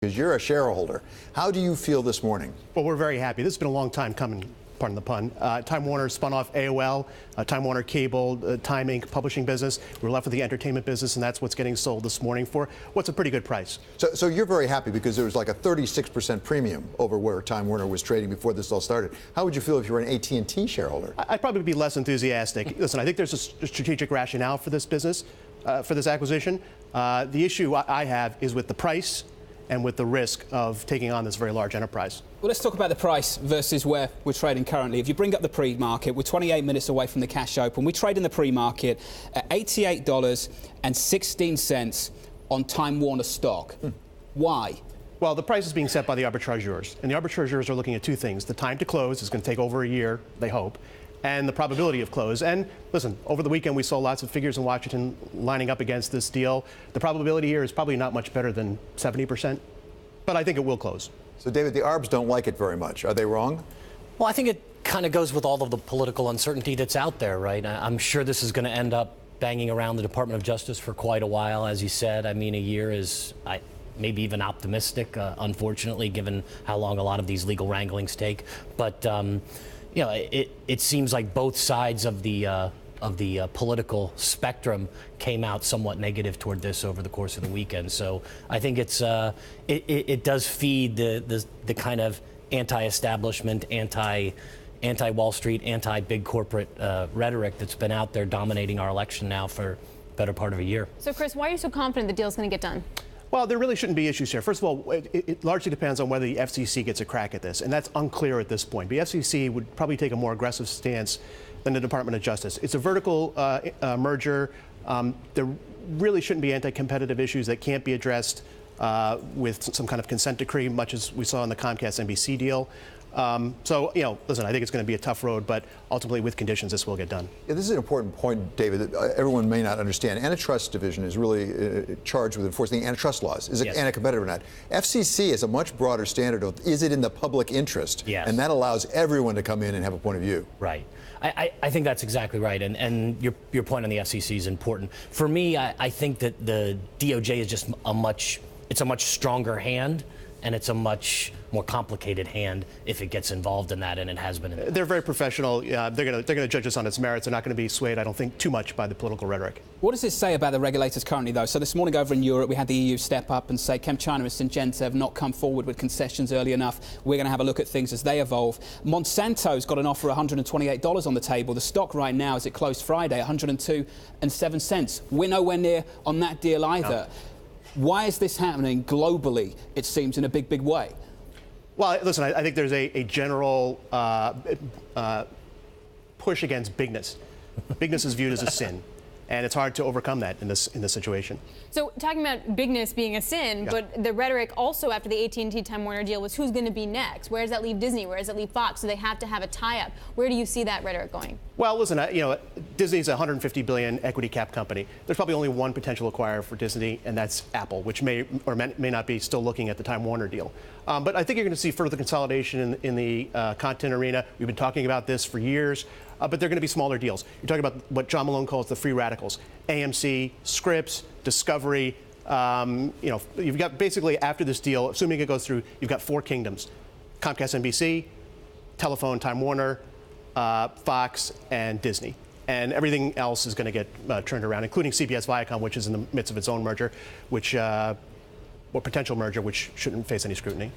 Because you're a shareholder. How do you feel this morning? Well, we're very happy. This has been a long time coming, pardon the pun. Time Warner spun off AOL, Time Warner Cable, Time Inc. publishing business. We're left with the entertainment business, and that's what's getting sold this morning for what's a pretty good price. So you're very happy because there was like a 36% premium over where Time Warner was trading before this all started. How would you feel if you were an AT&T shareholder? I'd probably be less enthusiastic. Listen, I think there's a strategic rationale for this business, for this acquisition. The issue I have is with the price and with the risk of taking on this very large enterprise. Well, let's talk about the price versus where we're trading currently. If you bring up the pre-market, we're 28 minutes away from the cash open. We trade in the pre-market at $88.16 on Time Warner stock. Why? Well, the price is being set by the arbitrageurs, and the arbitrageurs are looking at two things. The time to close is going to take over a year, they hope, and the probability of close. And listen, over the weekend we saw lots of figures in Washington lining up against this deal. The probability here is probably not much better than 70%, but I think it will close. So, David, the arbs don't like it very much. Are they wrong? Well, I think it kind of goes with all of the political uncertainty that's out there, right? I'm sure this is going to end up banging around the Department of Justice for quite a while, as you said. I mean, a year is maybe even optimistic, unfortunately, given how long a lot of these legal wranglings take. But you know, it seems like both sides of the political spectrum came out somewhat negative toward this over the course of the weekend. So I think it does feed the kind of anti-establishment, anti-Wall Street, anti-big corporate rhetoric that's been out there dominating our election now for the better part of a year. So, Chris, why are you so confident the deal's going to get done? Well, there really shouldn't be issues here. First of all, it largely depends on whether the FCC gets a crack at this, and that's unclear at this point. The FCC would probably take a more aggressive stance than the Department of Justice. It's a vertical merger. There really shouldn't be anti-competitive issues that can't be addressed with some kind of consent decree, much as we saw in the Comcast-NBC deal. So, you know, listen, I think it's going to be a tough road, but ultimately with conditions, this will get done. Yeah, this is an important point, David, that everyone may not understand. Antitrust division is really charged with enforcing the antitrust laws. Is it anti-competitive or not? FCC is a much broader standard of, is it in the public interest? Yes. And that allows everyone to come in and have a point of view. Right. I think that's exactly right. And your point on the FCC is important. For me, I think that the DOJ is just a much stronger hand, and it's a much more complicated hand if it gets involved in that, and it has been. They're very professional. They're going to judge us on its merits. They're not going to be swayed, I don't think, too much by the political rhetoric. What does this say about the regulators currently, though? So this morning over in Europe, we had the EU step up and say ChemChina and Syngenta have not come forward with concessions early enough. We're going to have a look at things as they evolve. Monsanto's got an offer of $128 on the table. The stock right now, as it closed Friday, 102.07 cents. We're nowhere near on that deal either. No. Why is this happening globally, it seems, in a big, big way? Well, listen, I think there's a general push against bigness. Bigness is viewed as a sin, and it's hard to overcome that in this situation. So, talking about bigness being a sin, but the rhetoric also after the AT&T Time Warner deal was who's going to be next? Where does that leave Disney? Where does it leave Fox? So they have to have a tie-up. Where do you see that rhetoric going? Well, listen, you know, Disney's a $150 billion equity cap company. There's probably only one potential acquirer for Disney, and that's Apple, which may or may not be still looking at the Time Warner deal. But I think you're going to see further consolidation in the content arena. We've been talking about this for years, but they're going to be smaller deals. You're talking about what John Malone calls the free radicals: AMC, Scripps, Discovery. You know, you've got basically after this deal, assuming it goes through, you've got four kingdoms: Comcast, NBC, Telephone, Time Warner, Fox, and Disney. And everything else is going to get turned around, including CBS Viacom, which is in the midst of its own merger, which, or potential merger, which shouldn't face any scrutiny.